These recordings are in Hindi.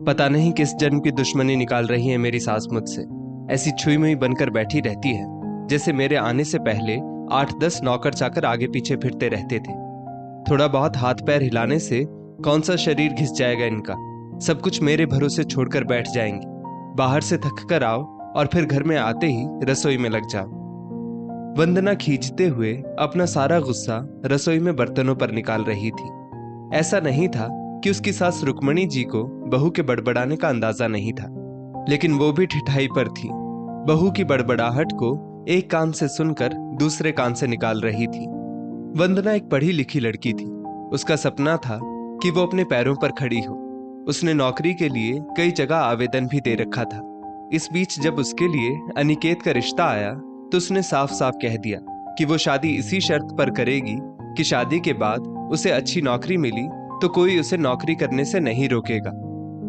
पता नहीं किस जन्म की दुश्मनी निकाल रही है मेरी सास मुझसे। ऐसी छुई मुई बनकर बैठी रहती है जैसे मेरे आने से पहले 8-10 नौकर चाकर आगे पीछे फिरते रहते थे। थोड़ा बहुत हाथ पैर हिलाने से कौन सा शरीर घिस जाएगा इनका। सब कुछ मेरे भरोसे छोड़कर बैठ जाएंगे। बाहर से थक कर आओ और फिर घर में आते ही रसोई में लग जाओ। वंदना खींचते हुए अपना सारा गुस्सा रसोई में बर्तनों पर निकाल रही थी। ऐसा नहीं था कि उसकी सास रुक्मणी जी को बहू के बड़बड़ाने का अंदाजा नहीं था, लेकिन वो भी ठिठाई पर थी। बहू की बड़बड़ाहट को एक कान से सुनकर दूसरे कान से निकाल रही थी। वंदना एक पढ़ी लिखी लड़की थी। उसका सपना था कि वो अपने पैरों पर खड़ी हो। उसने नौकरी के लिए कई जगह आवेदन भी दे रखा था। इस बीच जब उसके लिए अनिकेत का रिश्ता आया तो उसने साफ साफ कह दिया कि वो शादी इसी शर्त पर करेगी कि शादी के बाद उसे अच्छी नौकरी मिली तो कोई उसे नौकरी करने से नहीं रोकेगा।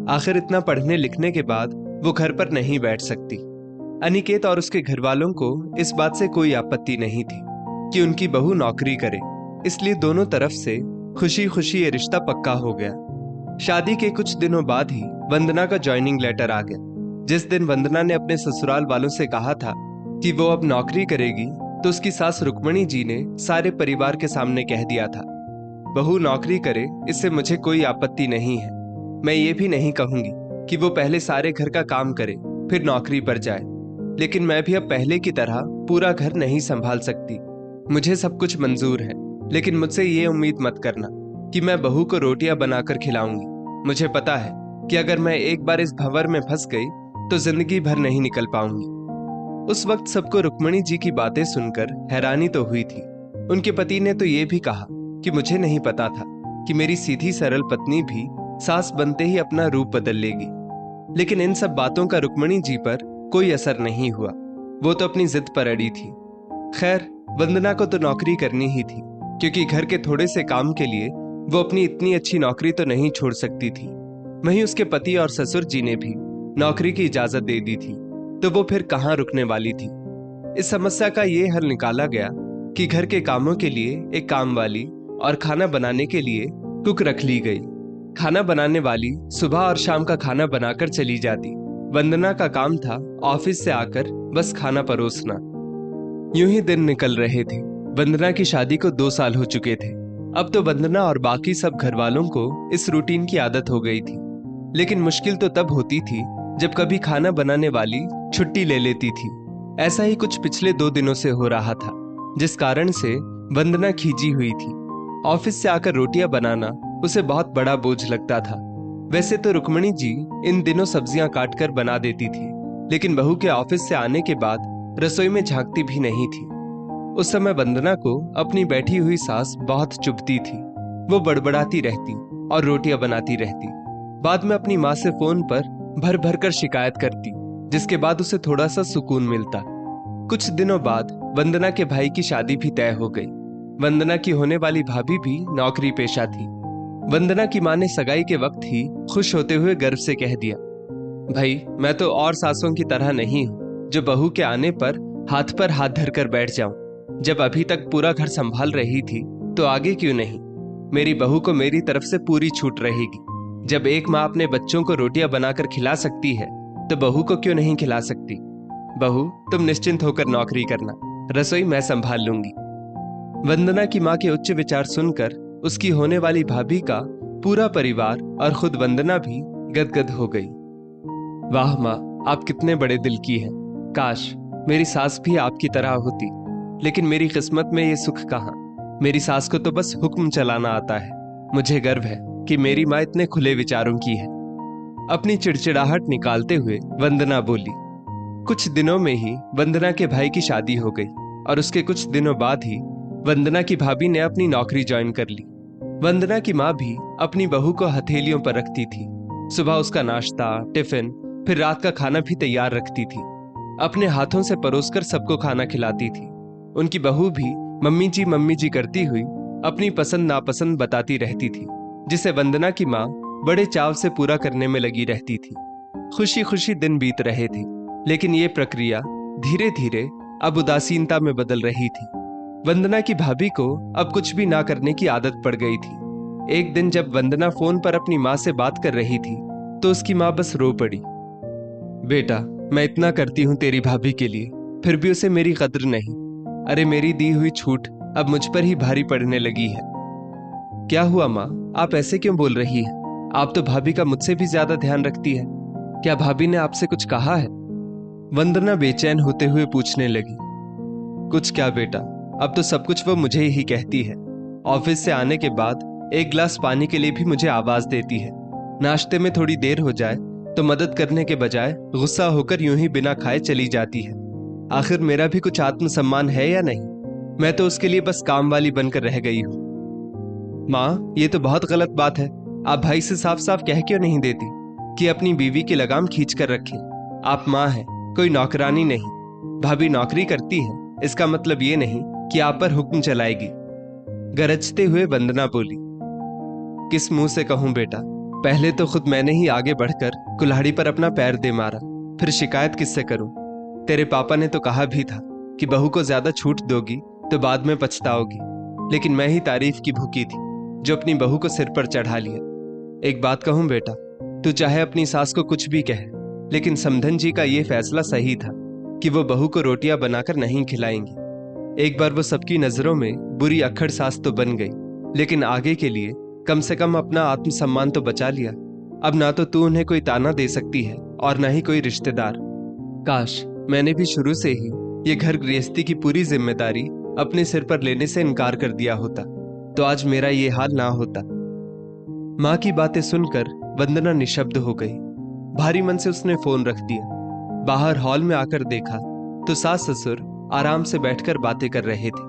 आखिर इतना पढ़ने लिखने के बाद वो घर पर नहीं बैठ सकती। अनिकेत और उसके घर वालों को इस बात से कोई आपत्ति नहीं थी कि उनकी बहू नौकरी करे, इसलिए दोनों तरफ से खुशी खुशी ये रिश्ता पक्का हो गया। शादी के कुछ दिनों बाद ही वंदना का ज्वाइनिंग लेटर आ गया। जिस दिन वंदना ने अपने ससुराल वालों से कहा था कि वो अब नौकरी करेगी तो उसकी सास रुक्मणी जी ने सारे परिवार के सामने कह दिया था, बहू नौकरी करे इससे मुझे कोई आपत्ति नहीं है। मैं ये भी नहीं कहूंगी कि वो पहले सारे घर का काम करे फिर नौकरी पर जाए, लेकिन मैं भी अब पहले की तरह पूरा घर नहीं संभाल सकती। मुझे सब कुछ मंजूर है, लेकिन मुझसे ये उम्मीद मत करना कि मैं बहू को रोटियां बनाकर खिलाऊंगी। मुझे पता है कि अगर मैं एक बार इस भंवर में फंस गई तो जिंदगी भर नहीं निकल पाऊंगी। उस वक्त सबको रुक्मणी जी की बातें सुनकर हैरानी तो हुई थी। उनके पति ने तो ये भी कहा कि मुझे नहीं पता था कि मेरी सीधी सरल पत्नी भी सास बनते ही अपना रूप बदल लेगी। लेकिन इन सब बातों का रुक्मणी जी पर कोई असर नहीं हुआ। वो तो अपनी जिद पर अड़ी थी। खैर, वंदना को तो नौकरी करनी ही थी, क्योंकि घर के थोड़े से काम के लिए वो अपनी इतनी अच्छी नौकरी तो नहीं छोड़ सकती थी। वहीं उसके पति और ससुर जी ने भी नौकरी की इजाजत दे दी थी, तो वो फिर कहाँ रुकने वाली थी। इस समस्या का ये हल निकाला गया कि घर के कामों के लिए एक काम वाली और खाना बनाने के लिए कुक रख ली गई। खाना बनाने वाली सुबह और शाम का खाना बनाकर चली जाती। वंदना का काम था ऑफिस से आकर बस खाना परोसना। यूं ही दिन निकल रहे थे। वंदना की शादी को 2 साल हो चुके थे। अब तो वंदना और बाकी सब घर वालों को इस रूटीन की आदत हो गई थी। लेकिन मुश्किल तो तब होती थी जब कभी खाना बनाने वाली छुट्टी ले लेती थी। ऐसा ही कुछ पिछले 2 दिनों से हो रहा था, जिस कारण से वंदना खींची हुई थी। ऑफिस से आकर रोटियां बनाना उसे बहुत बड़ा बोझ लगता था। वैसे तो रुक्मणी जी इन दिनों सब्जियां काटकर बना देती थी, लेकिन बहू के ऑफिस से आने के बाद रसोई में झांकती भी नहीं थी। उस समय वंदना को अपनी बैठी हुई सास बहुत चुभती थी। वो बड़बड़ाती रहती और रोटियां बनाती रहती। बाद में अपनी माँ से फोन पर भर भर कर शिकायत करती, जिसके बाद उसे थोड़ा सा सुकून मिलता। कुछ दिनों बाद वंदना के भाई की शादी भी तय हो गई। वंदना की होने वाली भाभी भी नौकरी पेशा थी। वंदना की माँ ने सगाई के वक्त ही खुश होते हुए गर्व से कह दिया, भाई मैं तो और सासों की तरह नहीं हूँ जो बहू के आने पर हाथ धरकर बैठ जाऊं। जब अभी तक पूरा घर संभाल रही थी तो आगे क्यों नहीं। मेरी बहू को मेरी तरफ से पूरी छूट रहेगी। जब एक माँ अपने बच्चों को रोटियां बनाकर खिला सकती है तो बहू को क्यों नहीं खिला सकती। बहू तुम निश्चिंत होकर नौकरी करना, रसोई मैं संभाल लूंगी। वंदना की माँ के उच्च विचार सुनकर उसकी होने वाली भाभी का पूरा परिवार और खुद वंदना भी गदगद हो गई। वाह माँ, आप कितने बड़े दिल की हैं। काश मेरी सास भी आपकी तरह होती, लेकिन मेरी किस्मत में ये सुख कहाँ। मेरी सास को तो बस हुक्म चलाना आता है। मुझे गर्व है कि मेरी माँ इतने खुले विचारों की है। अपनी चिड़चिड़ाहट निकालते हुए वंदना बोली। कुछ दिनों में ही वंदना के भाई की शादी हो गई और उसके कुछ दिनों बाद ही वंदना की भाभी ने अपनी नौकरी ज्वाइन कर ली। वंदना की माँ भी अपनी बहू को हथेलियों पर रखती थी। सुबह उसका नाश्ता, टिफिन, फिर रात का खाना भी तैयार रखती थी। अपने हाथों से परोसकर सबको खाना खिलाती थी। उनकी बहू भी मम्मी जी करती हुई अपनी पसंद नापसंद बताती रहती थी, जिसे वंदना की माँ बड़े चाव से पूरा करने में लगी रहती थी। खुशी खुशी दिन बीत रहे थे, लेकिन ये प्रक्रिया धीरे धीरे अब उदासीनता में बदल रही थी। वंदना की भाभी को अब कुछ भी ना करने की आदत पड़ गई थी। एक दिन जब वंदना फोन पर अपनी माँ से बात कर रही थी तो उसकी माँ बस रो पड़ी। बेटा, मैं इतना करती हूँ तेरी भाभी के लिए, फिर भी उसे मेरी कद्र नहीं। अरे मेरी दी हुई छूट अब मुझ पर ही भारी पड़ने लगी है। क्या हुआ माँ, आप ऐसे क्यों बोल रही हैं? आप तो भाभी का मुझसे भी ज्यादा ध्यान रखती है। क्या भाभी ने आपसे कुछ कहा है? वंदना बेचैन होते हुए पूछने लगी। कुछ क्या बेटा, अब तो सब कुछ वो मुझे ही कहती है। ऑफिस से आने के बाद एक गिलास पानी के लिए भी मुझे आवाज देती है। नाश्ते में थोड़ी देर हो जाए तो मदद करने के बजाय गुस्सा होकर यूं ही बिना खाए चली जाती है। आखिर मेरा भी कुछ आत्मसम्मान है या नहीं? मैं तो उसके लिए बस काम वाली बनकर रह गई हूँ। माँ, ये तो बहुत गलत बात है। आप भाई से साफ साफ कह क्यों नहीं देती कि अपनी बीवी की लगाम खींच कर रखे? आप माँ हैं, कोई नौकरानी नहीं। भाभी नौकरी करती है, इसका मतलब ये नहीं कि आप पर हुक्म चलाएगी। गरजते हुए वंदना बोली। किस मुंह से कहूं बेटा, पहले तो खुद मैंने ही आगे बढ़कर कुल्हाड़ी पर अपना पैर दे मारा, फिर शिकायत किससे करूं? तेरे पापा ने तो कहा भी था कि बहू को ज्यादा छूट दोगी तो बाद में पछताओगी, लेकिन मैं ही तारीफ की भूखी थी जो अपनी बहू को सिर पर चढ़ा लिया। एक बात कहूं बेटा, तू चाहे अपनी सास को कुछ भी कहे, लेकिन समधन जी का ये फैसला सही था कि वो बहू को रोटियां बनाकर नहीं खिलाएंगी। एक बार वो सबकी नजरों में बुरी अक्खड़ सास तो बन गई, लेकिन आगे के लिए कम से कम अपना आत्मसम्मान तो बचा लिया। अब ना तो तू उन्हें कोई ताना दे सकती है और ना ही कोई रिश्तेदार। काश मैंने भी शुरू से ही ये घर गृहस्थी की पूरी जिम्मेदारी अपने सिर पर लेने से इनकार कर दिया होता, तो आज मेरा ये हाल ना होता। माँ की बातें सुनकर वंदना निशब्द हो गई। भारी मन से उसने फोन रख दिया। बाहर हॉल में आकर देखा तो सास ससुर आराम से बैठकर बातें कर रहे थे।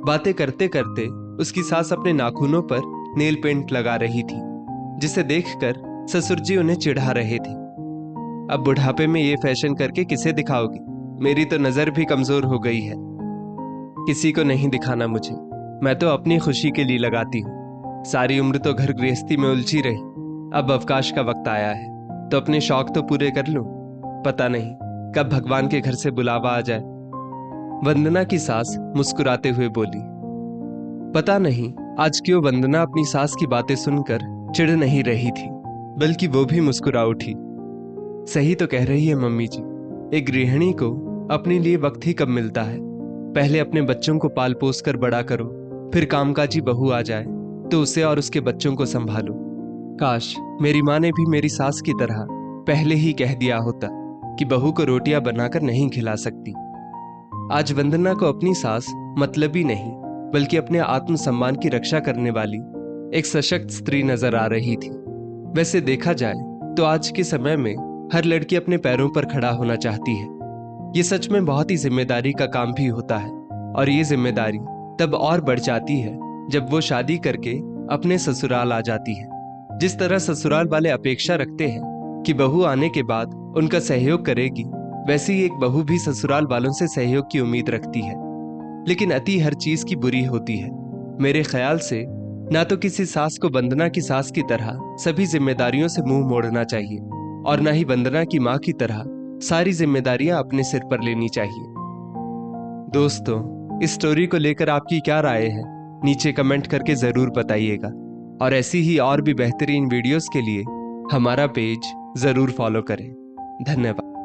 बातें करते करते उसकी सास अपने नाखूनों पर नेल पेंट लगा रही थी, जिसे देखकर ससुर जी उन्हें चिढ़ा रहे थे। अब बुढ़ापे में ये फैशन करके किसे दिखाओगी? मेरी तो नजर भी कमजोर हो गई है। किसी को नहीं दिखाना मुझे, मैं तो अपनी खुशी के लिए लगाती हूँ। सारी उम्र तो घर गृहस्थी में उलझी रही, अब अवकाश का वक्त आया है तो अपने शौक तो पूरे कर लूं। पता नहीं कब भगवान के घर से बुलावा आ जाए। वंदना की सास मुस्कुराते हुए बोली। पता नहीं आज क्यों वंदना अपनी सास की बातें सुनकर चिढ़ नहीं रही थी, बल्कि वो भी मुस्कुरा उठी। सही तो कह रही है मम्मी जी, एक गृहिणी को अपने लिए वक्त ही कब मिलता है। पहले अपने बच्चों को पाल पोस कर बड़ा करो, फिर कामकाजी बहू आ जाए तो उसे और उसके बच्चों को संभालो। काश मेरी माँ ने भी मेरी सास की तरह पहले ही कह दिया होता कि बहू को रोटियां बनाकर नहीं खिला सकती। आज वंदना को अपनी सास मतलबी नहीं, बल्कि अपने आत्मसम्मान की रक्षा करने वाली एक सशक्त स्त्री नजर आ रही थी। वैसे देखा जाए तो आज के समय में हर लड़की अपने पैरों पर खड़ा होना चाहती है। ये सच में बहुत ही जिम्मेदारी का काम भी होता है, और ये जिम्मेदारी तब और बढ़ जाती है जब वो शादी करके अपने ससुराल आ जाती है। जिस तरह ससुराल वाले अपेक्षा रखते हैं कि बहू आने के बाद उनका सहयोग करेगी, वैसे ही एक बहू भी ससुराल वालों से सहयोग की उम्मीद रखती है। लेकिन अति हर चीज की बुरी होती है। मेरे ख्याल से ना तो किसी सास को वंदना की सास की तरह सभी जिम्मेदारियों से मुंह मोड़ना चाहिए, और ना ही वंदना की माँ की तरह सारी जिम्मेदारियां अपने सिर पर लेनी चाहिए। दोस्तों, इस स्टोरी को लेकर आपकी क्या राय है, नीचे कमेंट करके जरूर बताइएगा। और ऐसी ही और भी बेहतरीन वीडियोस के लिए हमारा पेज जरूर फॉलो करें। धन्यवाद।